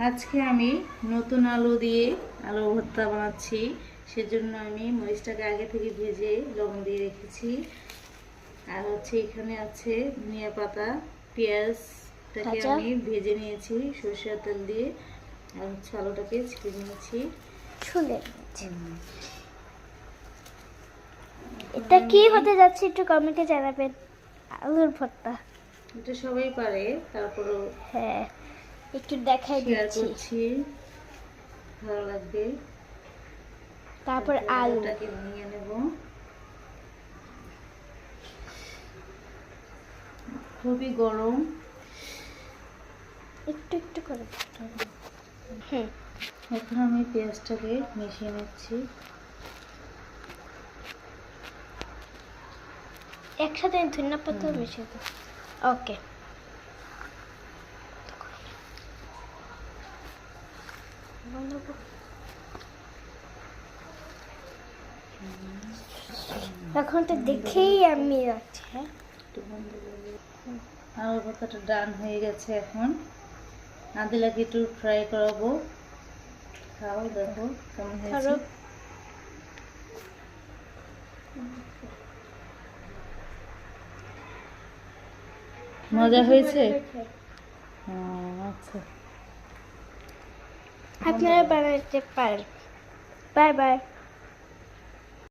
আজকে আমি নতুন আলু দিয়ে আলু ভর্তা বানাচ্ছি। সেজন্য আমি মরিচটাকে আগে থেকে ভেজে লবণ দিয়ে রেখেছি। আর এখানে আছে ধনিয়া পাতা, পেঁয়াজটাকে আমি ভেজে নিয়েছি সরষের তেল দিয়ে। আর আলুটাকে ছেড়ে নিয়েছি। এটা কি হতে যাচ্ছে একটু কমেন্টে জানাবেন। আলুর ভর্তা এটা সবাই পারে, তারপরও হ্যাঁ একটু দেখাই দিচ্ছি, ভালো লাগবে। তারপর আলুটাকে নিয়ে নেব। খুবই গরম, একটু একটু করে এখন আমি পেঁয়াজটাকে মিশিয়ে নিচ্ছি। একসাথে ধনিয়া পাতা মিশিয়ে দাও। ওকে, এখন তো দেখেই আমি যাচ্ছি। হ্যাঁ, আলু ভর্তাটা ডান হয়ে গেছে। এখন আদিলাকে একটু ফ্রাই করাবো। খাও, দেখো কেমন হয়েছে। মজা হয়েছে? আচ্ছা, আপনারা বানাতে পারেন। Bye bye.